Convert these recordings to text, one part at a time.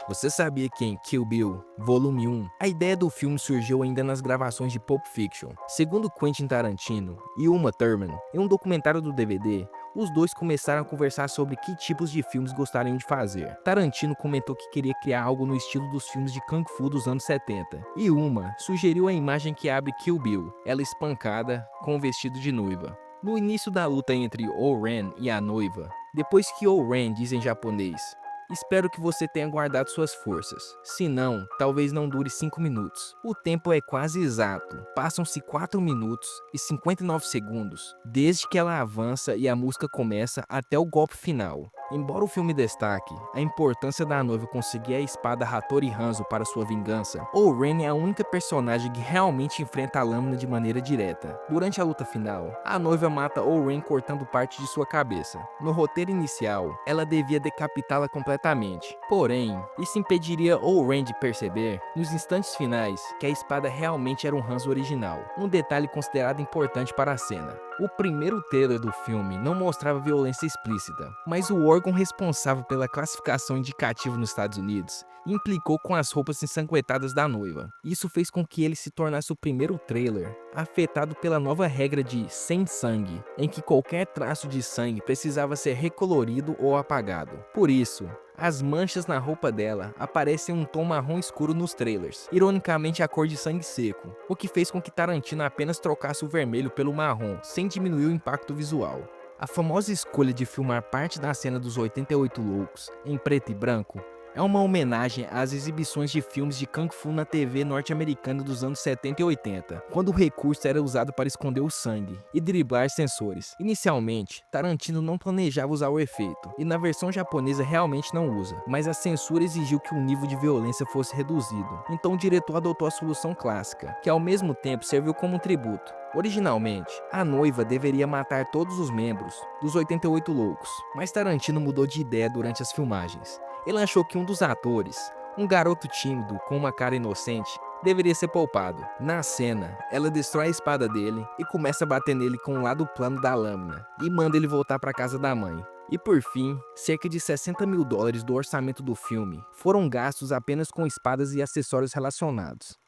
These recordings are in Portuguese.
Você sabia que em Kill Bill, Volume 1, a ideia do filme surgiu ainda nas gravações de Pulp Fiction? Segundo Quentin Tarantino e Uma Thurman, em um documentário do DVD, os dois começaram a conversar sobre que tipos de filmes gostariam de fazer. Tarantino comentou que queria criar algo no estilo dos filmes de Kung Fu dos anos 70, e Uma sugeriu a imagem que abre Kill Bill, ela espancada com um vestido de noiva. No início da luta entre O-Ren e a noiva, depois que O-Ren diz em japonês: "Espero que você tenha guardado suas forças. Se não, talvez não dure 5 minutos." O tempo é quase exato. Passam-se 4 minutos e 59 segundos, desde que ela avança e a música começa até o golpe final. Embora o filme destaque a importância da noiva conseguir a espada Hattori Hanzo para sua vingança, O-Ren é a única personagem que realmente enfrenta a lâmina de maneira direta. Durante a luta final, a noiva mata O-Ren cortando parte de sua cabeça. No roteiro inicial, ela devia decapitá-la completamente. Porém, isso impediria O-Ren de perceber, nos instantes finais, que a espada realmente era um Hanzo original, um detalhe considerado importante para a cena. O primeiro trailer do filme não mostrava violência explícita, mas o órgão responsável pela classificação indicativa nos Estados Unidos implicou com as roupas ensanguentadas da noiva. Isso fez com que ele se tornasse o primeiro trailer afetado pela nova regra de sem sangue, em que qualquer traço de sangue precisava ser recolorido ou apagado. Por isso, as manchas na roupa dela aparecem em um tom marrom escuro nos trailers, ironicamente a cor de sangue seco, o que fez com que Tarantino apenas trocasse o vermelho pelo marrom, sem diminuir o impacto visual. A famosa escolha de filmar parte da cena dos 88 Loucos em preto e branco é uma homenagem às exibições de filmes de Kung Fu na TV norte-americana dos anos 70 e 80, quando o recurso era usado para esconder o sangue e driblar sensores. Inicialmente, Tarantino não planejava usar o efeito, e na versão japonesa realmente não usa, mas a censura exigiu que o nível de violência fosse reduzido, então o diretor adotou a solução clássica, que ao mesmo tempo serviu como um tributo. Originalmente, a noiva deveria matar todos os membros dos 88 Loucos, mas Tarantino mudou de ideia durante as filmagens. Ele achou que um dos atores, um garoto tímido com uma cara inocente, deveria ser poupado. Na cena, ela destrói a espada dele e começa a bater nele com o lado plano da lâmina e manda ele voltar para casa da mãe. E por fim, cerca de $60 mil do orçamento do filme foram gastos apenas com espadas e acessórios relacionados.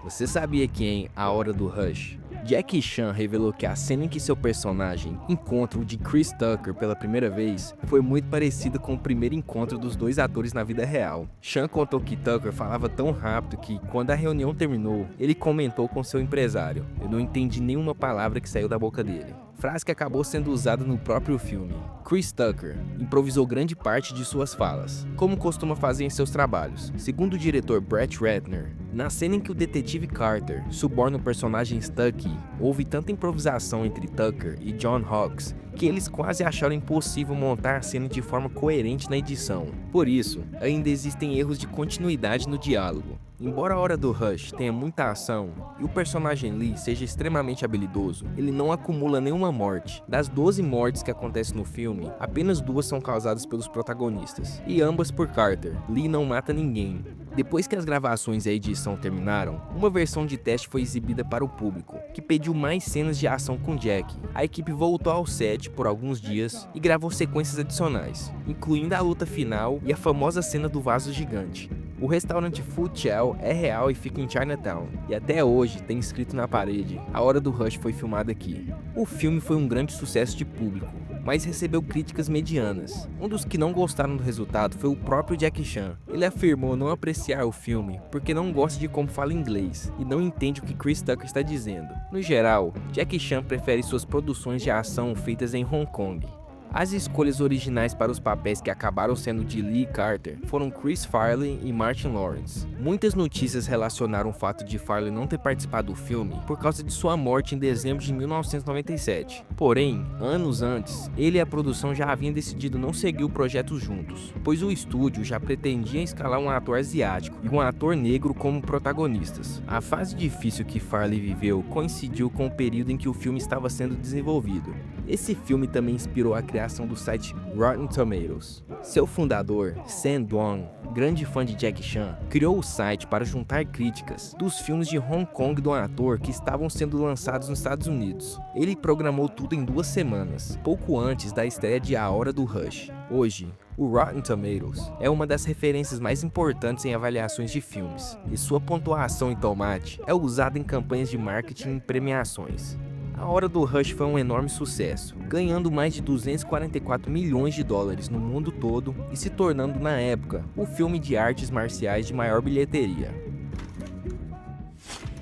Você sabia que em A Hora do Rush, Jackie Chan revelou que a cena em que seu personagem encontra o de Chris Tucker pela primeira vez foi muito parecida com o primeiro encontro dos dois atores na vida real. Chan contou que Tucker falava tão rápido que, quando a reunião terminou, ele comentou com seu empresário: "Eu não entendi nenhuma palavra que saiu da boca dele." Frase que acabou sendo usada no próprio filme. Chris Tucker improvisou grande parte de suas falas, como costuma fazer em seus trabalhos. Segundo o diretor Brett Ratner, na cena em que o detetive Carter suborna o personagem Stucky, houve tanta improvisação entre Tucker e John Hawkes que eles quase acharam impossível montar a cena de forma coerente na edição. Por isso, ainda existem erros de continuidade no diálogo. Embora A Hora do Rush tenha muita ação e o personagem Lee seja extremamente habilidoso, ele não acumula nenhuma morte. Das 12 mortes que acontecem no filme, apenas 2 são causadas pelos protagonistas, e ambas por Carter. Lee não mata ninguém. Depois que as gravações e a edição terminaram, uma versão de teste foi exibida para o público, que pediu mais cenas de ação com Jack. A equipe voltou ao set por alguns dias e gravou sequências adicionais, incluindo a luta final e a famosa cena do vaso gigante. O restaurante Food Chow é real e fica em Chinatown, e até hoje tem escrito na parede: "A Hora do Rush foi filmada aqui." O filme foi um grande sucesso de público, mas recebeu críticas medianas. Um dos que não gostaram do resultado foi o próprio Jackie Chan. Ele afirmou não apreciar o filme porque não gosta de como fala inglês e não entende o que Chris Tucker está dizendo. No geral, Jackie Chan prefere suas produções de ação feitas em Hong Kong. As escolhas originais para os papéis que acabaram sendo de Lee e Carter foram Chris Farley e Martin Lawrence. Muitas notícias relacionaram o fato de Farley não ter participado do filme por causa de sua morte em dezembro de 1997. Porém, anos antes, ele e a produção já haviam decidido não seguir o projeto juntos, pois o estúdio já pretendia escalar um ator asiático e um ator negro como protagonistas. A fase difícil que Farley viveu coincidiu com o período em que o filme estava sendo desenvolvido, Esse filme também inspirou a criação do site Rotten Tomatoes. Seu fundador, Sam Dwong, grande fã de Jackie Chan, criou o site para juntar críticas dos filmes de Hong Kong do ator que estavam sendo lançados nos Estados Unidos. Ele programou tudo em 2 semanas, pouco antes da estreia de A Hora do Rush. Hoje, o Rotten Tomatoes é uma das referências mais importantes em avaliações de filmes, e sua pontuação em tomate é usada em campanhas de marketing e premiações. A Hora do Rush foi um enorme sucesso, ganhando mais de 244 milhões de dólares no mundo todo e se tornando, na época, o filme de artes marciais de maior bilheteria.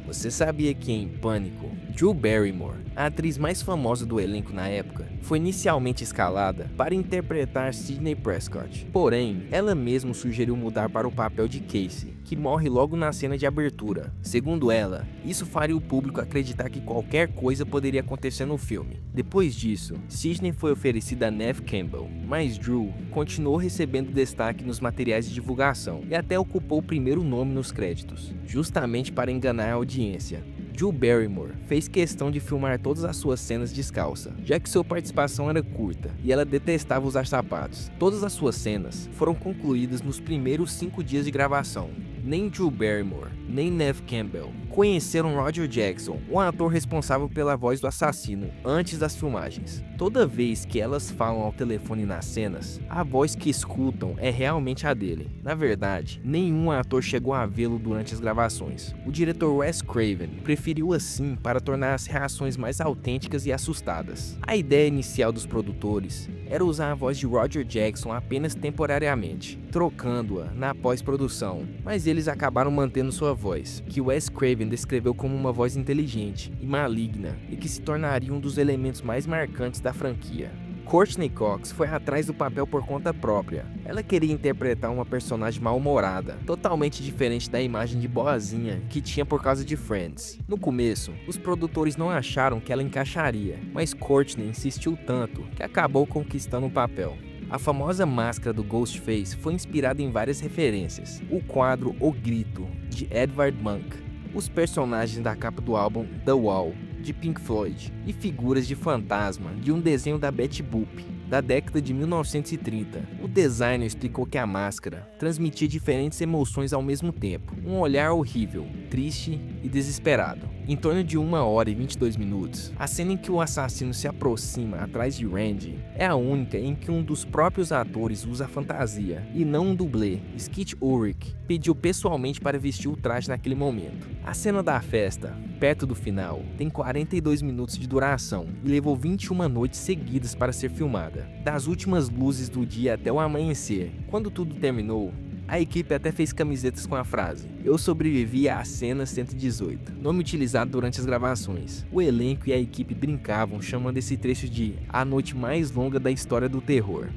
Você sabia que em Pânico, Drew Barrymore, a atriz mais famosa do elenco na época, foi inicialmente escalada para interpretar Sidney Prescott. Porém, ela mesma sugeriu mudar para o papel de Casey, que morre logo na cena de abertura. Segundo ela, isso faria o público acreditar que qualquer coisa poderia acontecer no filme. Depois disso, Sidney foi oferecida a Neve Campbell, mas Drew continuou recebendo destaque nos materiais de divulgação e até ocupou o primeiro nome nos créditos, justamente para enganar a audiência. Drew Barrymore fez questão de filmar todas as suas cenas descalça, já que sua participação era curta e ela detestava usar sapatos. Todas as suas cenas foram concluídas nos primeiros 5 dias de gravação. Nem Drew Barrymore, nem Neve Campbell conheceram Roger Jackson, o ator responsável pela voz do assassino, antes das filmagens. Toda vez que elas falam ao telefone nas cenas, a voz que escutam é realmente a dele. Na verdade, nenhum ator chegou a vê-lo durante as gravações. O diretor Wes Craven preferiu assim para tornar as reações mais autênticas e assustadas. A ideia inicial dos produtores era usar a voz de Roger Jackson apenas temporariamente, trocando-a na pós-produção, mas eles acabaram mantendo sua voz, que Wes Craven descreveu como uma voz inteligente e maligna e que se tornaria um dos elementos mais marcantes da franquia. Courtney Cox foi atrás do papel por conta própria. Ela queria interpretar uma personagem mal-humorada, totalmente diferente da imagem de boazinha que tinha por causa de Friends. No começo, os produtores não acharam que ela encaixaria, mas Courtney insistiu tanto que acabou conquistando o papel. A famosa máscara do Ghostface foi inspirada em várias referências. O quadro O Grito, de Edvard Munch, os personagens da capa do álbum The Wall, de Pink Floyd, e figuras de fantasma de um desenho da Betty Boop, da década de 1930. O designer explicou que a máscara transmitia diferentes emoções ao mesmo tempo, um olhar horrível, triste e desesperado. Em torno de 1 hora e 22 minutos, a cena em que o assassino se aproxima atrás de Randy é a única em que um dos próprios atores usa a fantasia, e não um dublê. Skeet Ulrich pediu pessoalmente para vestir o traje naquele momento. A cena da festa, perto do final, tem 42 minutos de duração e levou 21 noites seguidas para ser filmada, das últimas luzes do dia até o amanhecer. Quando tudo terminou, a equipe até fez camisetas com a frase "Eu sobrevivi à cena 118", nome utilizado durante as gravações. O elenco e a equipe brincavam chamando esse trecho de "a noite mais longa da história do terror".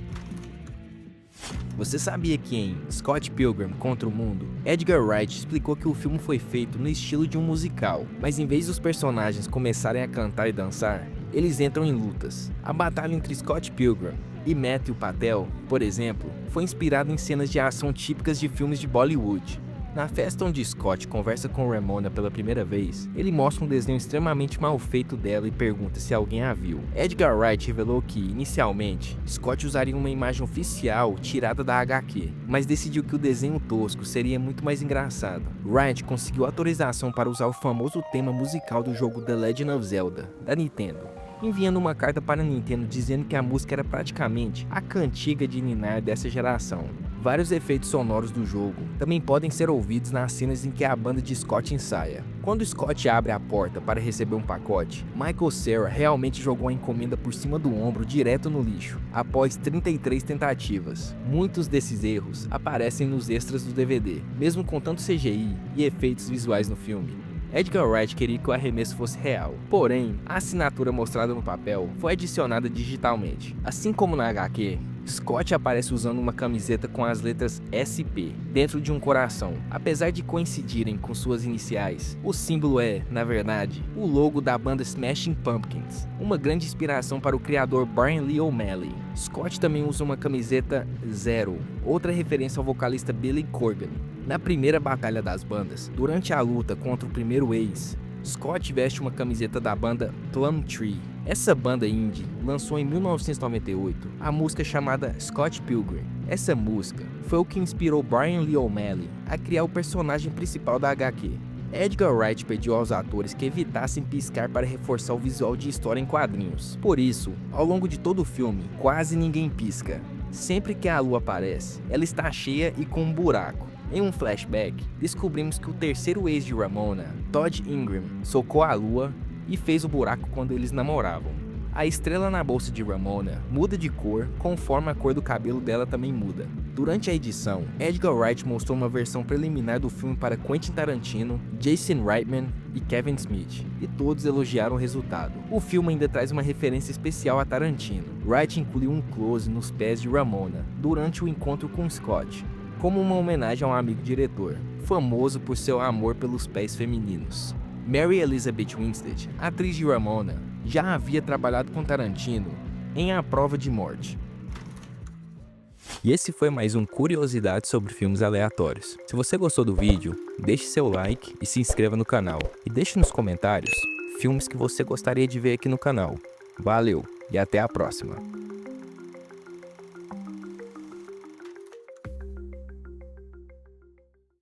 Você sabia que em Scott Pilgrim contra o Mundo, Edgar Wright explicou que o filme foi feito no estilo de um musical, mas em vez dos personagens começarem a cantar e dançar, eles entram em lutas. A batalha entre Scott Pilgrim e Matthew Patel, por exemplo, foi inspirada em cenas de ação típicas de filmes de Bollywood. Na festa onde Scott conversa com Ramona pela primeira vez, ele mostra um desenho extremamente mal feito dela e pergunta se alguém a viu. Edgar Wright revelou que, inicialmente, Scott usaria uma imagem oficial tirada da HQ, mas decidiu que o desenho tosco seria muito mais engraçado. Wright conseguiu autorização para usar o famoso tema musical do jogo The Legend of Zelda, da Nintendo, enviando uma carta para a Nintendo dizendo que a música era praticamente a cantiga de ninar dessa geração. Vários efeitos sonoros do jogo também podem ser ouvidos nas cenas em que a banda de Scott ensaia. Quando Scott abre a porta para receber um pacote, Michael Cera realmente jogou a encomenda por cima do ombro direto no lixo, após 33 tentativas. Muitos desses erros aparecem nos extras do DVD, mesmo com tanto CGI e efeitos visuais no filme. Edgar Wright queria que o arremesso fosse real, porém, a assinatura mostrada no papel foi adicionada digitalmente. Assim como na HQ, Scott aparece usando uma camiseta com as letras SP dentro de um coração. Apesar de coincidirem com suas iniciais, o símbolo é, na verdade, o logo da banda Smashing Pumpkins, uma grande inspiração para o criador Brian Lee O'Malley. Scott também usa uma camiseta Zero, outra referência ao vocalista Billy Corgan. Na primeira batalha das bandas, durante a luta contra o primeiro ex, Scott veste uma camiseta da banda Plumtree. Essa banda indie lançou em 1998 a música chamada Scott Pilgrim. Essa música foi o que inspirou Brian Lee O'Malley a criar o personagem principal da HQ. Edgar Wright pediu aos atores que evitassem piscar para reforçar o visual de história em quadrinhos. Por isso, ao longo de todo o filme, quase ninguém pisca. Sempre que a lua aparece, ela está cheia e com um buraco. Em um flashback, descobrimos que o terceiro ex de Ramona, Todd Ingram, socou a lua e fez o buraco quando eles namoravam. A estrela na bolsa de Ramona muda de cor conforme a cor do cabelo dela também muda. Durante a edição, Edgar Wright mostrou uma versão preliminar do filme para Quentin Tarantino, Jason Reitman e Kevin Smith, e todos elogiaram o resultado. O filme ainda traz uma referência especial a Tarantino. Wright incluiu um close nos pés de Ramona durante o encontro com Scott, como uma homenagem a um amigo diretor, famoso por seu amor pelos pés femininos. Mary Elizabeth Winstead, atriz de Ramona, já havia trabalhado com Tarantino em A Prova de Morte. E esse foi mais um Curiosidades sobre Filmes Aleatórios. Se você gostou do vídeo, deixe seu like e se inscreva no canal. E deixe nos comentários filmes que você gostaria de ver aqui no canal. Valeu e até a próxima!